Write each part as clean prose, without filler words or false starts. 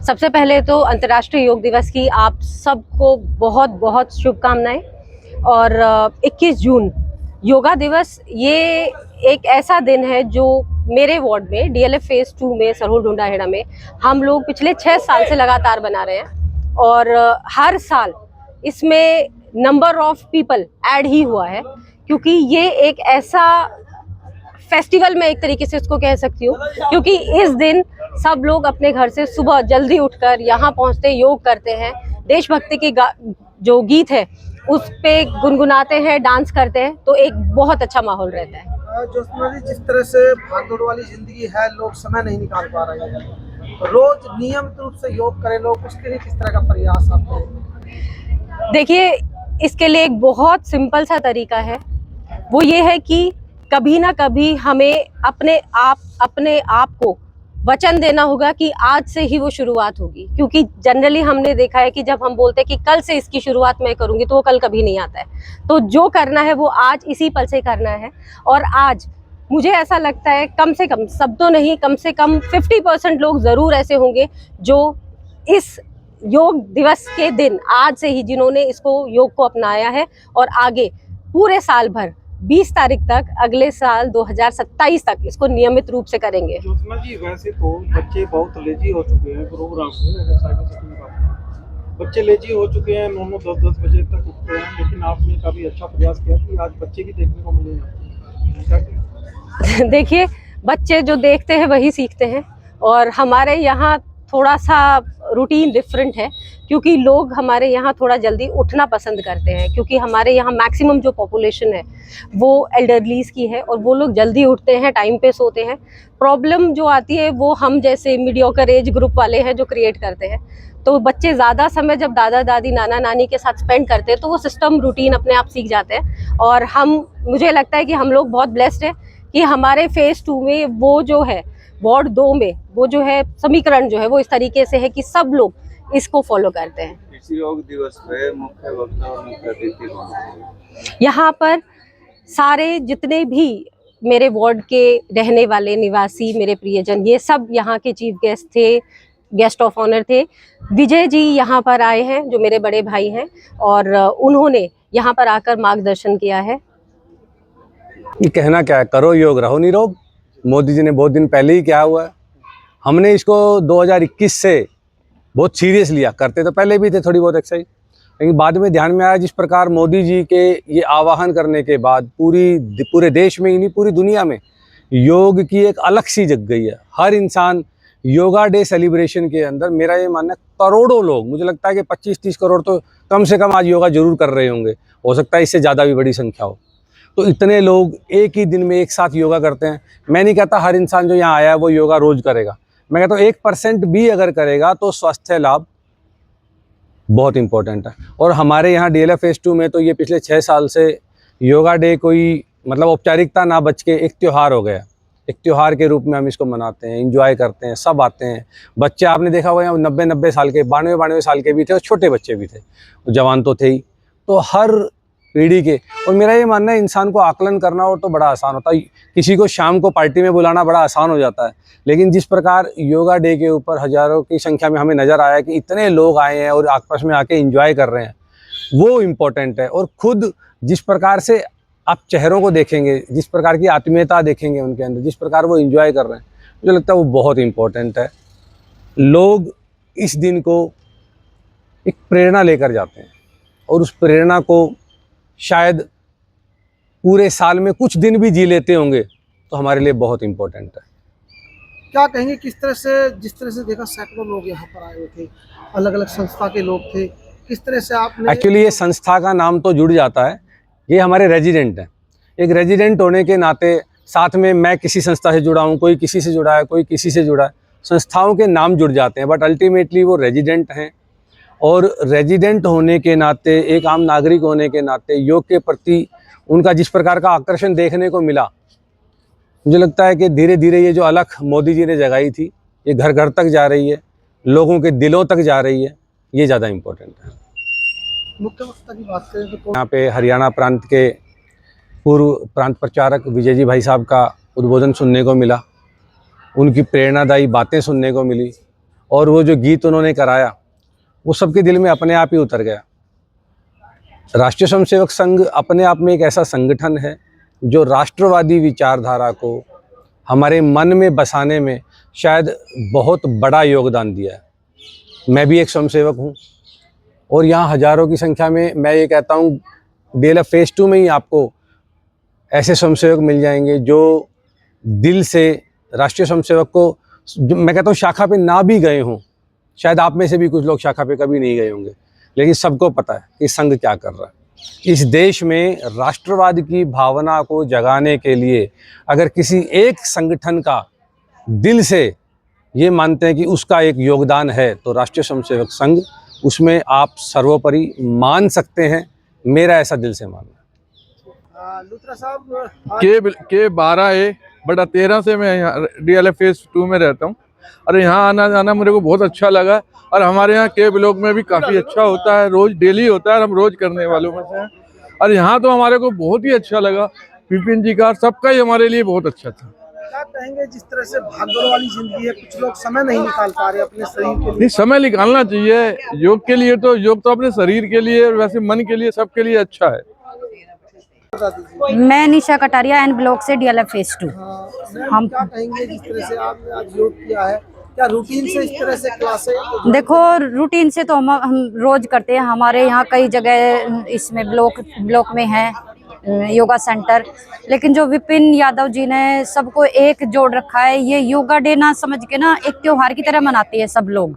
सबसे पहले तो अंतर्राष्ट्रीय योग दिवस की आप सबको बहुत बहुत शुभकामनाएं। और 21 जून योगा दिवस, ये एक ऐसा दिन है जो मेरे वार्ड में डीएलएफ फेज 2 में सरहुल ढूंढाहेड़ा में हम लोग पिछले 6 साल से लगातार बना रहे हैं। और हर साल इसमें नंबर ऑफ पीपल ऐड ही हुआ है, क्योंकि ये एक ऐसा फेस्टिवल में एक तरीके से इसको कह सकती हूँ, क्योंकि इस दिन सब लोग अपने घर से सुबह जल्दी उठकर यहाँ पहुँचते, योग करते हैं, देशभक्ति की जो गीत है उस पे गुनगुनाते हैं, डांस करते हैं, तो एक बहुत अच्छा माहौल रहता है। ज्योत्सना जी, जिस तरह से भागदौड़ वाली जिंदगी है, लोग समय नहीं निकाल पा रहे हैं, रोज नियमित रूप से योग करें लोग, उसके लिए किस तरह का प्रयास आपके? देखिए, इसके लिए एक बहुत सिंपल सा तरीका है, वो ये है कि कभी ना कभी हमें अपने आप को वचन देना होगा कि आज से ही वो शुरुआत होगी। क्योंकि जनरली हमने देखा है कि जब हम बोलते हैं कि कल से इसकी शुरुआत मैं करूंगी, तो वो कल कभी नहीं आता है। तो जो करना है वो आज इसी पल से करना है। और आज मुझे ऐसा लगता है, कम से कम, सब तो नहीं, कम से कम 50% लोग ज़रूर ऐसे होंगे जो इस योग दिवस के दिन आज से ही जिन्होंने इसको योग को अपनाया है और आगे पूरे साल भर 20 तारीख तक, अगले साल 2027 तक इसको नियमित रूप से करेंगे। ज्योत्सना जी, वैसे तो बच्चे बहुत लेजी हो चुके हैं प्रोग्राम में, बच्चे लेजी हो चुके हैं, 9-10 बजे तक उठते हैं, लेकिन आपने काफी अच्छा प्रयास किया कि आज बच्चे भी देखने को मिलेंगे। देखिए, बच्चे जो देखते हैं वही सीखते हैं, और हमारे यहाँ थोड़ा सा रूटीन डिफरेंट है, क्योंकि लोग हमारे यहाँ थोड़ा जल्दी उठना पसंद करते हैं, क्योंकि हमारे यहाँ मैक्सिमम जो पॉपुलेशन है वो एल्डरलीज की है, और वो लोग जल्दी उठते हैं, टाइम पे सोते हैं। प्रॉब्लम जो आती है वो हम जैसे मीडियोकर एज ग्रुप वाले हैं जो क्रिएट करते हैं। तो बच्चे ज़्यादा समय जब दादा दादी नाना नानी के साथ स्पेंड करते हैं, तो वो सिस्टम रूटीन अपने आप सीख जाते हैं। और मुझे लगता है कि हम लोग बहुत ब्लेस्ड हैं कि हमारे फेज 2 में वो जो है, वार्ड 2 में वो जो है समीकरण जो है वो इस तरीके से है कि सब लोग इसको फॉलो करते हैं। इस योग दिवस पे मुख्य वक्ता और मुख्य अतिथि कौन हैं? यहाँ पर सारे जितने भी मेरे वार्ड के रहने वाले निवासी, मेरे प्रियजन, ये सब यहाँ के चीफ गेस्ट थे, गेस्ट ऑफ ऑनर थे। विजय जी यहाँ पर आए हैं, जो मेरे बड़े भाई हैं, और उन्होंने यहाँ पर आकर मार्गदर्शन किया है। ये कहना क्या है, करो योग रहो निरोग। मोदी जी ने बहुत दिन पहले ही किया हुआ है। हमने इसको 2021 से बहुत सीरियस लिया, करते तो पहले भी थे थोड़ी बहुत एक्सरसाइज, लेकिन बाद में ध्यान में आया जिस प्रकार मोदी जी के ये आह्वान करने के बाद पूरे देश में ही नहीं, पूरी दुनिया में योग की एक अलग सी जग गई है। हर इंसान योगा डे सेलिब्रेशन के अंदर, मेरा ये मानना है, करोड़ों लोग, मुझे लगता है कि 25-30 करोड़ तो कम से कम आज योगा जरूर कर रहे होंगे, हो सकता है इससे ज़्यादा भी बड़ी संख्या हो। तो इतने लोग एक ही दिन में एक साथ योगा करते हैं। मैं नहीं कहता हर इंसान जो यहाँ आया है वो योगा रोज करेगा, मैं कहता हूँ 1% भी अगर करेगा तो स्वास्थ्य लाभ बहुत इंपॉर्टेंट है। और हमारे यहाँ डीएलएफ फेज 2 में तो ये पिछले 6 साल से योगा डे कोई मतलब औपचारिकता ना बच के एक त्यौहार हो गया। एक त्यौहार के रूप में हम इसको मनाते हैं, एंजॉय करते हैं, सब आते हैं। बच्चे आपने देखा होगा यहाँ 90-90 साल के, 92-92 साल के भी थे, और छोटे बच्चे भी थे, जवान तो थे ही। तो हर पीढ़ी के, और मेरा ये मानना है इंसान को आकलन करना हो तो बड़ा आसान होता है। किसी को शाम को पार्टी में बुलाना बड़ा आसान हो जाता है, लेकिन जिस प्रकार योगा डे के ऊपर हज़ारों की संख्या में हमें नज़र आया कि इतने लोग आए हैं और आपस में आके एंजॉय कर रहे हैं, वो इम्पोर्टेंट है। और खुद जिस प्रकार से आप चेहरों को देखेंगे, जिस प्रकार की आत्मीयता देखेंगे उनके अंदर, जिस प्रकार वो एंजॉय कर रहे हैं, मुझे लगता है वो बहुत इम्पोर्टेंट है। लोग इस दिन को एक प्रेरणा लेकर जाते हैं, और उस प्रेरणा को शायद पूरे साल में कुछ दिन भी जी लेते होंगे तो हमारे लिए बहुत इम्पोर्टेंट है। क्या कहेंगे, किस तरह से, जिस तरह से देखा सैकड़ों लोग यहाँ पर आए हुए थे, अलग अलग संस्था के लोग थे, किस तरह से आपने? एक्चुअली ये संस्था का नाम तो जुड़ जाता है, ये हमारे रेजिडेंट हैं। एक रेजिडेंट होने के नाते साथ में मैं किसी संस्था से जुड़ा हूँ, कोई किसी से जुड़ा है, कोई किसी से जुड़ा है, संस्थाओं के नाम जुड़ जाते हैं, बट अल्टीमेटली वो रेजिडेंट हैं। और रेजिडेंट होने के नाते, एक आम नागरिक होने के नाते, योग के प्रति उनका जिस प्रकार का आकर्षण देखने को मिला, मुझे लगता है कि धीरे धीरे ये जो अलख मोदी जी ने जगाई थी, ये घर घर तक जा रही है, लोगों के दिलों तक जा रही है, ये ज़्यादा इम्पोर्टेंट है। मुख्य वक्ता की बात करें तो यहाँ पे हरियाणा प्रांत के पूर्व प्रांत प्रचारक विजय जी भाई साहब का उद्बोधन सुनने को मिला, उनकी प्रेरणादायी बातें सुनने को मिली, और वो जो गीत उन्होंने कराया वो सबके दिल में अपने आप ही उतर गया। राष्ट्रीय स्वयंसेवक संघ अपने आप में एक ऐसा संगठन है जो राष्ट्रवादी विचारधारा को हमारे मन में बसाने में शायद बहुत बड़ा योगदान दिया है। मैं भी एक स्वयंसेवक हूँ और यहाँ हज़ारों की संख्या में मैं ये कहता हूँ DLF फेज़ 2 में ही आपको ऐसे स्वयंसेवक मिल जाएंगे जो दिल से राष्ट्रीय स्वयंसेवक को, मैं कहता हूँ शाखा पे ना भी गए हों, शायद आप में से भी कुछ लोग शाखा पे कभी नहीं गए होंगे, लेकिन सबको पता है कि संघ क्या कर रहा है। इस देश में राष्ट्रवाद की भावना को जगाने के लिए अगर किसी एक संगठन का दिल से ये मानते हैं कि उसका एक योगदान है तो राष्ट्रीय स्वयंसेवक संघ उसमें आप सर्वोपरि मान सकते हैं। मेरा ऐसा दिल से मानना है। लुथरा साहब, के 12A/13 से मैं यहाँ DLF फेज़ 2 में रहता हूँ और यहाँ आना जाना मेरे को बहुत अच्छा लगा। और हमारे यहाँ के ब्लॉक में भी काफ़ी अच्छा होता है, रोज़ डेली होता है और हम रोज़ करने वालों में से हैं। और यहाँ तो हमारे को बहुत ही अच्छा लगा, विपिन जी का सबका ही हमारे लिए बहुत अच्छा था। क्या कहेंगे, जिस तरह से भागदौड़ वाली जिंदगी है, कुछ लोग समय नहीं निकाल पा रहे अपने शरीर के लिए? नहीं, समय निकालना चाहिए योग के लिए। तो योग तो अपने शरीर के लिए, वैसे मन के लिए, सबके लिए अच्छा है। मैं निशा कटारिया एन ब्लॉक से DLF फेज़ 2। हम क्या कहेंगे, जिस तरह से आपने आज योग किया है, क्या रूटीन से इस तरह से क्लासें? देखो, रूटीन से तो हम रोज करते हैं। हमारे यहाँ कई जगह इसमें ब्लॉक में है योगा सेंटर, लेकिन जो विपिन यादव जी ने सबको एक जोड़ रखा है, ये योगा डे ना समझ के ना एक त्योहार की तरह मनाते हैं सब लोग।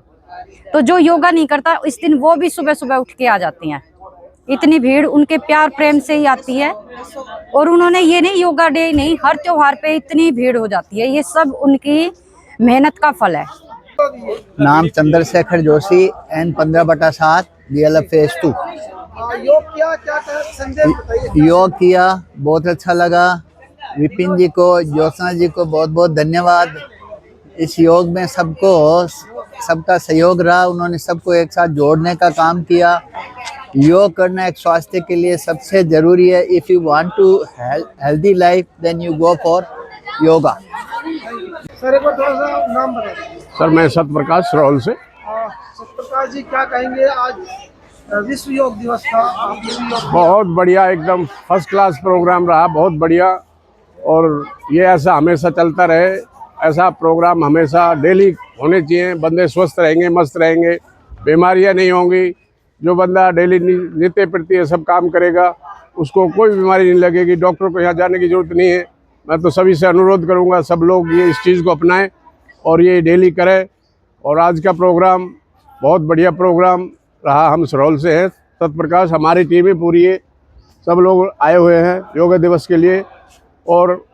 तो जो योगा नहीं करता इस दिन वो भी सुबह सुबह उठ के आ जाती हैं। इतनी भीड़ उनके प्यार प्रेम से ही आती है। और उन्होंने ये नहीं, योगा डे नहीं, हर त्योहार पे इतनी भीड़ हो जाती है, ये सब उनकी मेहनत का फल है। नाम Chandrashekhar Joshi, N15/7 DLF phase 2। योग किया, क्या संदेश बताइए? योग किया, बहुत अच्छा लगा। विपिन जी को, ज्योत्सना जी को बहुत बहुत धन्यवाद। इस योग में सबका सहयोग रहा, उन्होंने सबको एक साथ जोड़ने का काम किया। योग करना एक स्वास्थ्य के लिए सबसे ज़रूरी है। If you want to healthy life then you go for yoga. Sir, एक बार थोड़ा सा नाम बताइए। सर, मैं सत्यप्रकाश सरौल से। सत्यप्रकाश जी, क्या कहेंगे, आज विश्व योग दिवस था, आपने भी योग? बहुत बढ़िया, एकदम फर्स्ट क्लास प्रोग्राम रहा, बहुत बढ़िया। और ये ऐसा हमेशा चलता रहे, ऐसा प्रोग्राम हमेशा डेली होने चाहिए। बंदे स्वस्थ रहेंगे, मस्त रहेंगे, बीमारियां नहीं होंगी। जो बंदा डेली नित्य प्रति सब काम करेगा उसको कोई बीमारी नहीं लगेगी। डॉक्टर को यहाँ जाने की जरूरत नहीं है। मैं तो सभी से अनुरोध करूँगा, सब लोग ये इस चीज़ को अपनाएं और ये डेली करें। और आज का प्रोग्राम बहुत बढ़िया प्रोग्राम रहा। हम सरौल से हैं, सत्यप्रकाश हमारी टीम है पूरी है, सब लोग आए हुए हैं योगा दिवस के लिए। और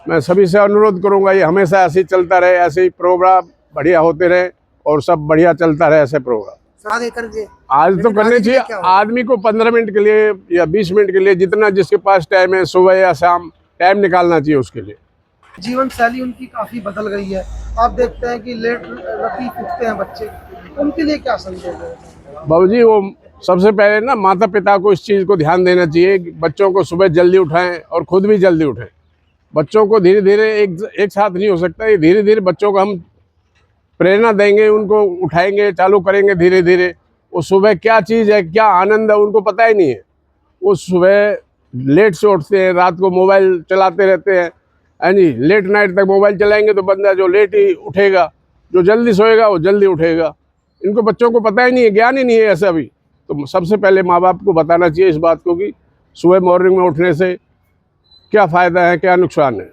मैं सभी से अनुरोध करूंगा ये हमेशा ऐसे ही चलता रहे, ऐसे ही प्रोग्राम बढ़िया होते रहे और सब बढ़िया चलता रहे ऐसे प्रोग्राम। आज तो करने चाहिए आदमी को 15 मिनट के लिए या 20 मिनट के लिए, जितना जिसके पास टाइम है, सुबह या शाम टाइम निकालना चाहिए उसके लिए। जीवन शैली उनकी काफी बदल गई है। आप देखते हैं कि लेट राती उठते हैं बच्चे, उनके लिए क्या संदेश है? बाबूजी, वो सबसे पहले ना माता पिता को इस चीज़ को ध्यान देना चाहिए कि बच्चों को सुबह जल्दी उठाएं और खुद भी जल्दी उठें। बच्चों को धीरे धीरे एक साथ नहीं हो सकता, ये धीरे धीरे बच्चों को हम प्रेरणा देंगे, उनको उठाएंगे, चालू करेंगे धीरे धीरे। वो सुबह क्या चीज़ है, क्या आनंद है, उनको पता ही नहीं है। वो सुबह लेट से उठते हैं, रात को मोबाइल चलाते रहते हैं, है जी। लेट नाइट तक मोबाइल चलाएंगे तो बंदा जो लेट ही उठेगा, जो जल्दी सोएगा वो जल्दी उठेगा। इनको बच्चों को पता ही नहीं है, ज्ञान ही नहीं है ऐसा भी। तो सबसे पहले माँ बाप को बताना चाहिए इस बात को कि सुबह मॉर्निंग में उठने से क्या फ़ायदा है, क्या नुकसान है।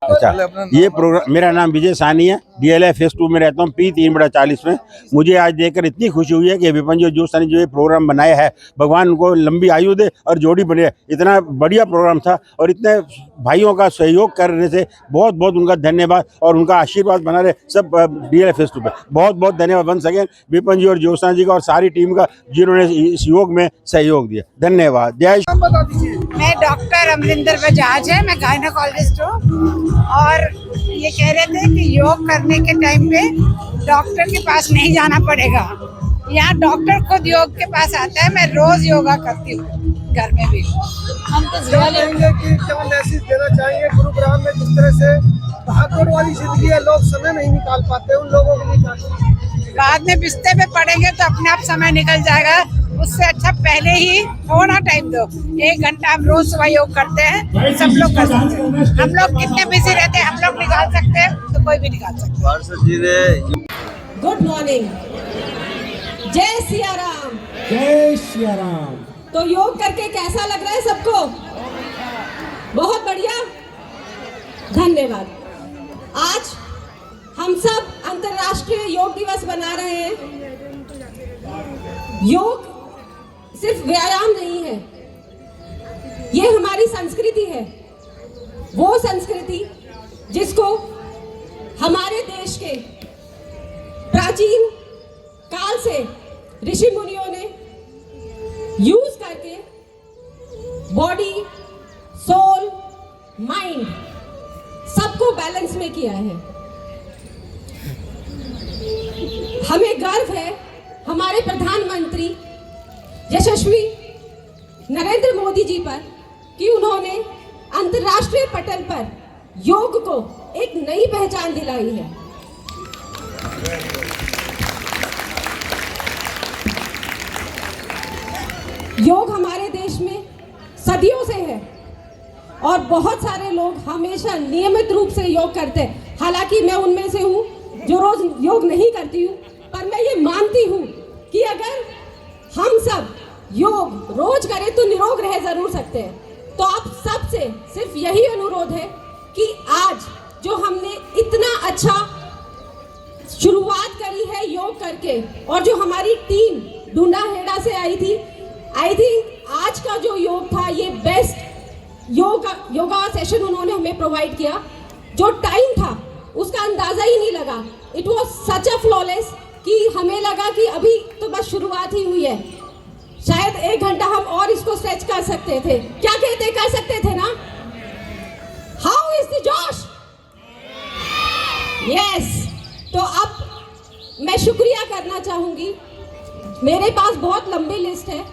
अच्छा, ये प्रोग्राम, मेरा नाम विजय सानी है, DLF फेज़ 2 में रहता हूँ, P3/40 में। मुझे आज देखकर इतनी खुशी हुई है कि विपिन जी जोशी ने जो ये प्रोग्राम बनाया है, भगवान उनको लंबी आयु दे और जोड़ी बने। इतना बढ़िया प्रोग्राम था और इतने भाइयों का सहयोग करने से बहुत बहुत उनका धन्यवाद और उनका आशीर्वाद बना रहे सब DLF फेज़ 2 पे। बहुत बहुत धन्यवाद वंस अगेन विपिन जी और जोशी जी का और सारी टीम का जिन्होंने इस योग में सहयोग दिया। धन्यवाद। जय। बता दीजिए। मैं डॉक्टर अमरिंदर बजाज है, मैं गायनोकोलॉजिस्ट हूँ। और ये कह रहे थे कि योग करने के टाइम पे डॉक्टर के पास नहीं जाना पड़ेगा, यहाँ डॉक्टर खुद योग के पास आता है। मैं रोज योगा करती हूँ घर में भी। हम तो क्या कहेंगे कि क्या मैसेज देना चाहेंगे गुरुग्राम में जिस तरह से भागदौड़ वाली जिंदगी है, लोग समय नहीं निकाल पाते, उन लोगों के लिए क्या करें? बाद में बिस्तर पे पड़ेंगे तो अपने आप समय निकल जाएगा। उससे अच्छा पहले ही थोड़ा टाइम दो। 1 घंटा हम रोज सुबह योग करते हैं, सब लोग कर सकते हैं। हम लोग कितने बिजी रहते हैं, हम लोग निकाल सकते हैं तो कोई भी निकाल सकता है। गुड मॉर्निंग, जय सिया राम। जय श्री राम। तो योग करके कैसा लग रहा है सबको? बहुत बढ़िया, धन्यवाद। आज हम सब अंतर्राष्ट्रीय योग दिवस मना रहे हैं। योग सिर्फ व्यायाम नहीं है, ये हमारी संस्कृति है। वो संस्कृति जिसको हमारे देश के प्राचीन काल से ऋषि मुनियों ने यूज करके बॉडी, सोल, माइंड सबको बैलेंस में किया है। हमें गर्व है हमारे प्रधानमंत्री यशस्वी नरेंद्र मोदी जी पर कि उन्होंने अंतर्राष्ट्रीय पटल पर योग को एक नई पहचान दिलाई है। योग हमारे देश में सदियों से है और बहुत सारे लोग हमेशा नियमित रूप से योग करते हैं। हालांकि मैं उनमें से हूँ जो रोज योग नहीं करती हूँ, पर मैं ये मानती हूँ कि अगर हम सब योग रोज करें तो निरोग रह जरूर सकते हैं। तो आप सबसे सिर्फ यही अनुरोध है कि आज जो हमने इतना अच्छा शुरुआत करी है योग करके, और जो हमारी टीम ढूंढा-हेड़ा से आई थी, आई थिंक आज का जो योग था ये बेस्ट योगा सेशन उन्होंने हमें प्रोवाइड किया। जो टाइम था उसका अंदाजा ही नहीं लगा। It was such a flawless कि हमें लगा कि अभी तो बस शुरुआत ही हुई है, शायद 1 घंटा हम और इसको स्ट्रेच कर सकते थे। क्या कहते, कर सकते थे ना? हाउ इज द जोश? यस। तो अब मैं शुक्रिया करना चाहूंगी। मेरे पास बहुत लंबी लिस्ट है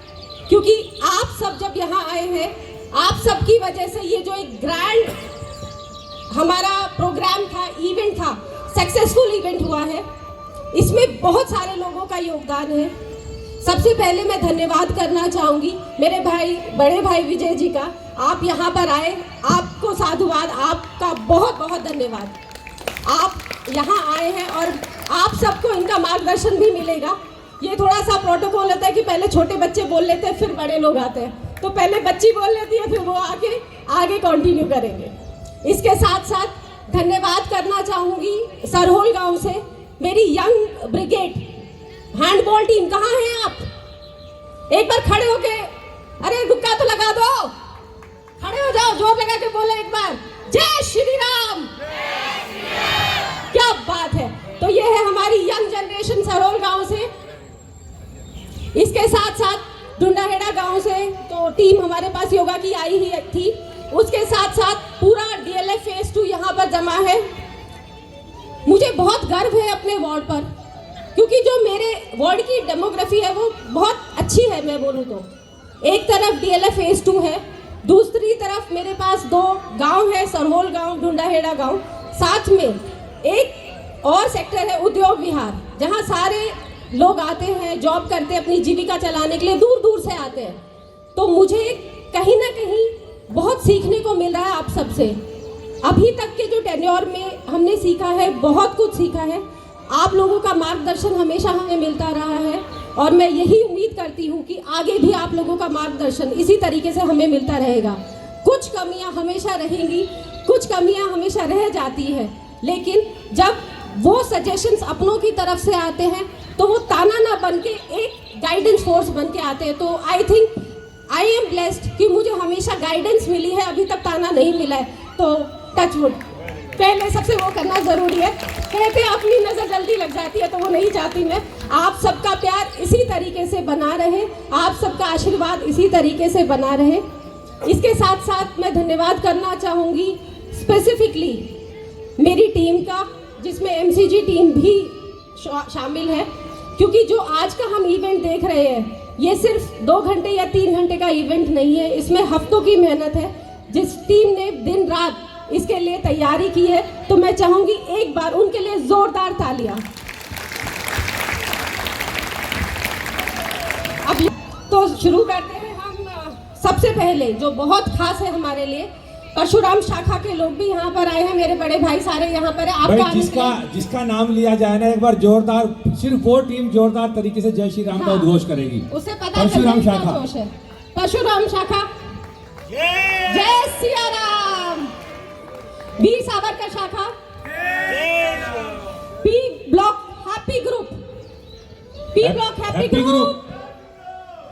क्योंकि आप सब जब यहाँ आए हैं, आप सबकी वजह से ये जो एक ग्रैंड हमारा प्रोग्राम था, इवेंट था, सक्सेसफुल इवेंट हुआ है। इसमें बहुत सारे लोगों का योगदान है। सबसे पहले मैं धन्यवाद करना चाहूँगी मेरे भाई, बड़े भाई विजय जी का। आप यहाँ पर आए, आपको साधुवाद, आपका बहुत बहुत धन्यवाद। आप यहाँ आए हैं और आप सबको इनका मार्गदर्शन भी मिलेगा। ये थोड़ा सा प्रोटोकॉल होता है कि पहले छोटे बच्चे बोल लेते हैं, फिर बड़े लोग आते हैं। तो पहले बच्ची बोल लेती है, फिर वो आगे कंटिन्यू करेंगे। इसके साथ साथ धन्यवाद करना चाहूँगी सरहोल गांव से मेरी यंग ब्रिगेड हैंडबॉल टीम। कहाँ हैं आप? एक बार खड़े होके, अरे रुक्का तो लगा दो, खड़े हो जाओ, जोर लगा के बोले एक बार, जय श्री राम। क्या बात है। तो ये है हमारी यंग जनरेशन सरहोल गांव से। इसके साथ साथ ढूंढा-हेड़ा गांव से तो टीम हमारे पास योगा की आई ही थी। उसके साथ साथ पूरा DLF फेज 2 यहाँ पर जमा है। मुझे बहुत गर्व है अपने वार्ड पर, क्योंकि जो मेरे वार्ड की डेमोग्राफी है वो बहुत अच्छी है। मैं बोलूँ तो एक तरफ DLF फेज 2 है, दूसरी तरफ मेरे पास 2 गांव है, सरहोल गांव, ढूंढा-हेड़ा गांव। साथ में एक और सेक्टर है उद्योग विहार, जहाँ सारे लोग आते हैं, जॉब करते हैं, अपनी जीविका चलाने के लिए दूर दूर से आते हैं। तो मुझे कहीं ना कहीं बहुत सीखने को मिल रहा है आप सबसे। अभी तक के जो टेन्योर में हमने सीखा है, बहुत कुछ सीखा है। आप लोगों का मार्गदर्शन हमेशा हमें मिलता रहा है और मैं यही उम्मीद करती हूँ कि आगे भी आप लोगों का मार्गदर्शन इसी तरीके से हमें मिलता रहेगा। कुछ कमियाँ हमेशा रहेंगी, कुछ कमियाँ हमेशा रह जाती है, लेकिन जब वो सजेशंस अपनों की तरफ से आते हैं तो वो ताना ना बन के एक गाइडेंस फोर्स बन के आते हैं। तो I think I am blessed कि मुझे हमेशा गाइडेंस मिली है, अभी तक ताना नहीं मिला है। तो टच वुड, पहले सबसे वो करना ज़रूरी है। कहते हैं अपनी नज़र जल्दी लग जाती है, तो वो नहीं चाहती मैं। आप सबका प्यार इसी तरीके से बना रहे, आप सबका आशीर्वाद इसी तरीके से बना रहे। इसके साथ साथ मैं धन्यवाद करना चाहूँगी स्पेसिफिकली मेरी टीम का, जिसमें MCG टीम भी शामिल है, क्योंकि जो आज का हम इवेंट देख रहे हैं ये सिर्फ 2 घंटे या 3 घंटे का इवेंट नहीं है। इसमें हफ्तों की मेहनत है। जिस टीम ने दिन रात इसके लिए तैयारी की है, तो मैं चाहूंगी एक बार उनके लिए जोरदार तालियां। अब तो शुरू करते हैं हम। सबसे पहले जो बहुत खास है हमारे लिए, परशुराम शाखा के लोग भी यहाँ पर आए हैं, मेरे बड़े भाई सारे यहाँ पर है। आपका जिसका नाम लिया जाए ना, एक बार जोरदार, सिर्फ वो टीम जोरदार तरीके से जय श्री राम का उद्घोष करेगी। उसे पता परशुराम शाखा, परशुराम शाखा, जय सिया राम। वीर सावरकर शाखा, P block happy group, P block happy group,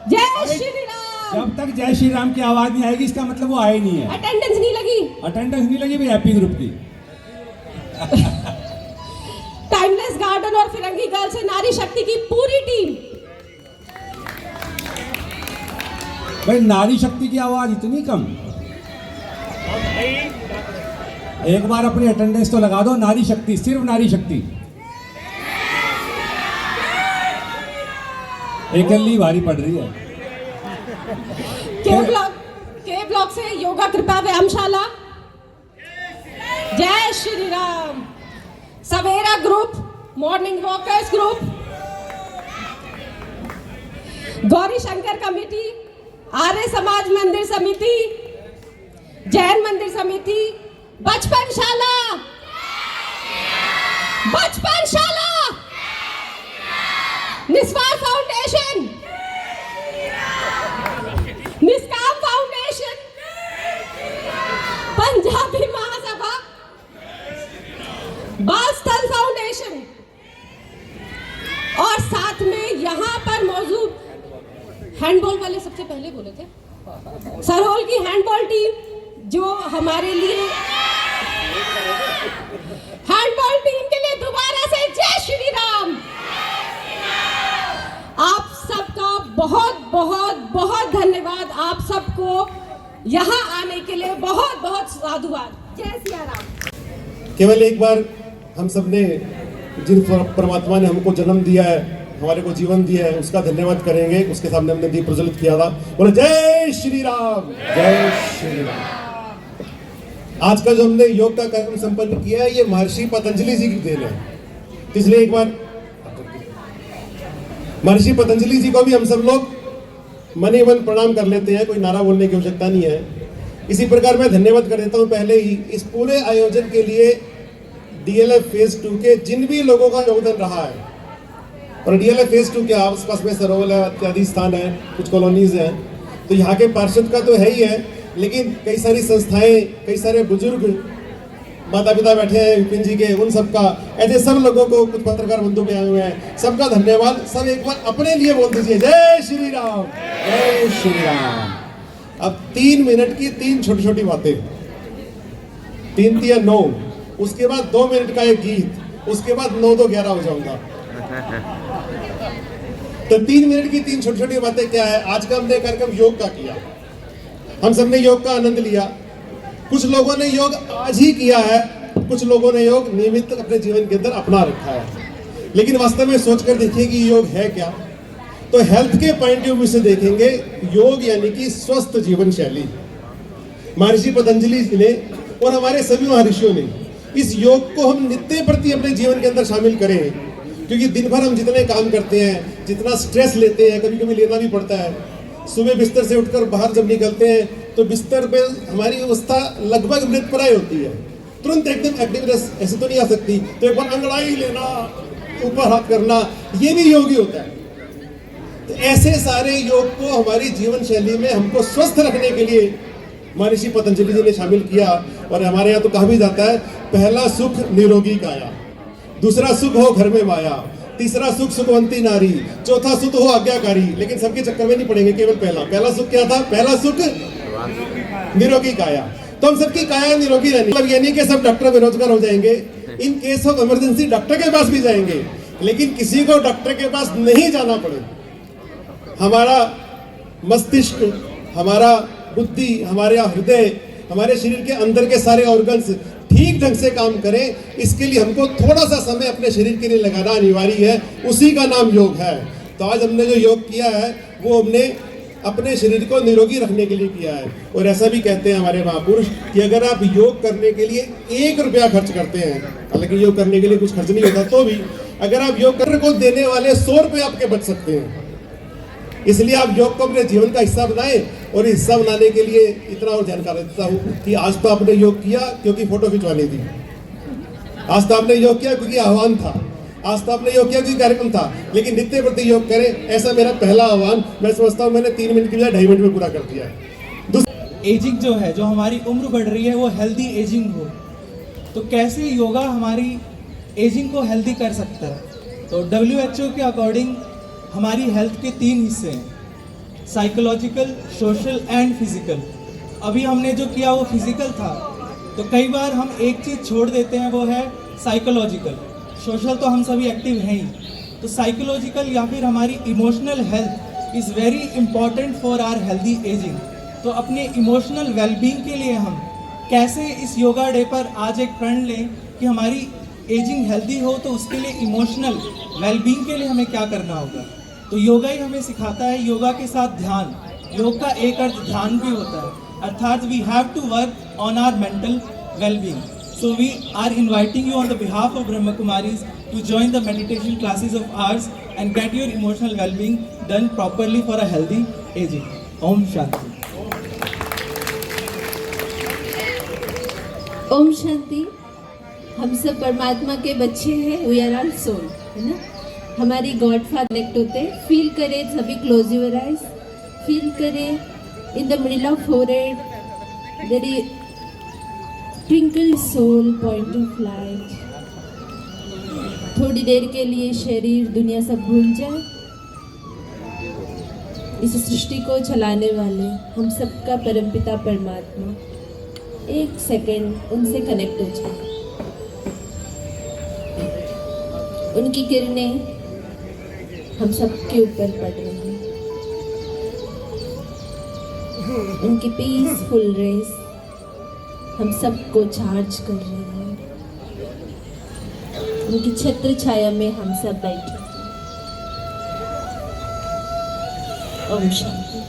जय श्री राम। जब तक जय श्री राम की आवाज नहीं आएगी, इसका मतलब वो आए नहीं है। अटेंडेंस नहीं लगी, अटेंडेंस नहीं लगी भाई हैप्पी ग्रुप की। टाइमलेस गार्डन और फिरंगी गर्ल्स से नारी शक्ति की पूरी टीम। भाई नारी शक्ति की आवाज इतनी कम, एक बार अपनी अटेंडेंस तो लगा दो। नारी शक्ति, सिर्फ नारी शक्ति। एकली भारी पड़ रही है। के ब्लॉक से योगा कृपा व्यायामशाला, जय Shri Ram. Savera group, morning walkers group, Gauri Shankar committee, Arya Samaj मंदिर समिति, जैन मंदिर समिति, बचपन शाला, बचपन शाला, निस्वार फाउंडेशन, निष्काम फाउंडेशन, पंजाबी महासभा, बाल स्थल फाउंडेशन और साथ में यहाँ पर मौजूद हैंडबॉल वाले सबसे पहले बोले थे, सरहोल की हैंडबॉल टीम, जो हमारे लिए हैंडबॉल टीम के लिए दोबारा से जय श्री राम। आप सबका बहुत बहुत बहुत धन्यवाद। आप सबको यहाँ आने के लिए बहुत बहुत साधुवाद। जय सिया राम। केवल एक बार हम सब ने जिन परमात्मा ने हमको जन्म दिया है, हमारे को जीवन दिया है, उसका धन्यवाद करेंगे। उसके सामने हमने दीप प्रज्वलित किया था, बोले जय श्री राम, जय श्री राम। आज का जो हमने योग का कार्यक्रम संपन्न किया है, ये महर्षि पतंजलि जी की देन है। इसलिए एक बार महर्षि पतंजलि जी को भी हम सब लोग मन ही मन प्रणाम कर लेते हैं, कोई नारा बोलने की आवश्यकता नहीं है। इसी प्रकार मैं धन्यवाद कर देता हूं पहले ही इस पूरे आयोजन के लिए डीएलएफ फेज 2 के जिन भी लोगों का योगदान रहा है। और डीएलएफ फेज 2 के आसपास में सरोवर है, इत्यादि स्थान है, कुछ कॉलोनीज हैं, तो यहाँ के पार्षद का तो है ही है, लेकिन कई सारी संस्थाएं, कई सारे बुजुर्ग माता पिता बैठे हैं विपिन जी के, उन सबका, ऐसे सब लोगों को, कुछ पत्रकार बंधु भी आए हुए हैं, सबका धन्यवाद। सब एक बार अपने लिए बोल दीजिए जय श्री राम, जय श्री राम। अब 3 मिनट की 3 छोटी छोटी बातें, 3 या 9, उसके बाद 2 मिनट का एक गीत, उसके बाद 9 तो 11 हो जाऊंगा। तो 3 मिनट की 3 छोटी छोटी बातें क्या है? आज का हमने कार्यक्रम योग का किया, हम सबने योग का आनंद लिया। कुछ लोगों ने योग आज ही किया है, कुछ लोगों ने योग नियमित अपने जीवन के अंदर अपना रखा है, लेकिन वास्तव में सोचकर देखिए कि योग है क्या। तो हेल्थ के पॉइंट ऑफ व्यू से देखेंगे, योग यानी कि स्वस्थ जीवन शैली। महर्षि पतंजलि जी ने और हमारे सभी महर्षियों ने इस योग को हम नित्य प्रति अपने जीवन के अंदर शामिल करें, क्योंकि दिन भर हम जितने काम करते हैं, जितना स्ट्रेस लेते हैं, कभी कभी लेना भी पड़ता है। सुबह बिस्तर से उठकर बाहर जब निकलते हैं तो बिस्तर पे हमारी अवस्था लगभग मृतप्राय होती है, तुरंत एकदम एक्टिवनेस ऐसे तो नहीं आ सकती, तो एक बार अंगड़ाई लेना, ऊपर हाथ करना, ये भी योग ही होता है। तो ऐसे सारे योग को हमारी जीवन शैली में हमको स्वस्थ रखने के लिए महर्षि पतंजलि जी ने शामिल किया। और हमारे यहाँ तो कहा भी जाता है, पहला सुख निरोगी काया, दूसरा सुख हो घर में माया, तीसरा सुख सुखवंती नारी, चौथा सुख हो आज्ञाकारी। लेकिन सबके चक्कर में नहीं पड़ेंगे, केवल पहला सुख क्या था? पहला सुख निरोगी काया। तो हम सबकी काया निरोगी रहनी, मतलब ये नहीं कि सब डॉक्टर बेरोजगार हो जाएंगे। In case of emergency doctor के पास भी जाएंगे, लेकिन किसी को डॉक्टर के पास नहीं जाना पड़े। हमारा मस्तिष्क, हमारा बुद्धि, हमारा हृदय, हमारे शरीर के अंदर के सारे ऑर्गन्स ठीक ढंग से काम करें, इसके लिए हमको थोड़ा सा समय अपने शरीर के लिए लगाना अनिवार्य है। उसी का नाम योग है। तो आज हमने जो योग किया है वो हमने अपने शरीर को निरोगी रखने के लिए किया है। और ऐसा भी कहते हैं हमारे महापुरुष कि अगर आप योग करने के लिए 1 रुपया खर्च करते हैं, हालांकि योग करने के लिए कुछ खर्च नहीं होता, तो भी अगर आप योग करने को देने वाले 100 रुपये आपके बच सकते हैं। इसलिए आप योग को अपने जीवन का हिस्सा बनाएं। और हिस्सा बनाने के लिए इतना और जानकारी देता हूँ कि आज तो आपने योग किया क्योंकि फोटो खिंचवानी थी, आज तो आपने योग किया क्योंकि आह्वान था, आज तो आपने योग किया क्योंकि कार्यक्रम था, लेकिन नित्य प्रति योग करें, ऐसा मेरा पहला आह्वान। मैं समझता हूँ मैंने 3 मिनट की बजाय 2.5 मिनट में पूरा कर दिया है। एजिंग जो है, जो हमारी उम्र बढ़ रही है, वो हेल्दी एजिंग हो, तो कैसे योगा हमारी एजिंग को हेल्दी कर सकता है? तो WHO के अकॉर्डिंग हमारी हेल्थ के 3 हिस्से हैं, साइकोलॉजिकल, सोशल एंड फिजिकल। अभी हमने जो किया वो फिजिकल था, तो कई बार हम एक चीज़ छोड़ देते हैं, वो है साइकोलॉजिकल। सोशल तो हम सभी एक्टिव हैं ही, तो साइकोलॉजिकल या फिर हमारी emotional health is very important for our healthy ageing. तो अपने इमोशनल वेलबींग के लिए हम कैसे इस योगा डे पर आज एक प्रण लें कि हमारी एजिंग हेल्दी हो, तो उसके लिए इमोशनल वेलबींग के लिए हमें क्या करना होगा? तो योगा ही हमें सिखाता है। योगा के साथ ध्यान, योग का एक अर्थ ध्यान भी होता है, अर्थात we have to work on our mental wellbeing. So we are inviting you on the behalf of Brahma Kumaris to join the meditation classes of ours and get your emotional well-being done properly for a healthy aging. Om Shanti. Om Shanti. हम सब परमात्मा के बच्चे हैं, we are all soul, है ना? हमारी God father connect होते हैं। फील करें, सभी क्लोज योर आइज, फील करें in the middle of forehead there is twinkle soul point of light. थोड़ी देर के लिए शरीर दुनिया सब भूल जाए। इस सृष्टि को चलाने वाले हम सबका परमपिता परमात्मा, 1 सेकंड उनसे कनेक्ट हो जाए। उनकी किरणें हम सबके ऊपर पड़ रही हैं, उनकी पीसफुल रेस हम सबको चार्ज कर रही है। उनकी छत्र छाया में हम सब बैठे। ओम शांति।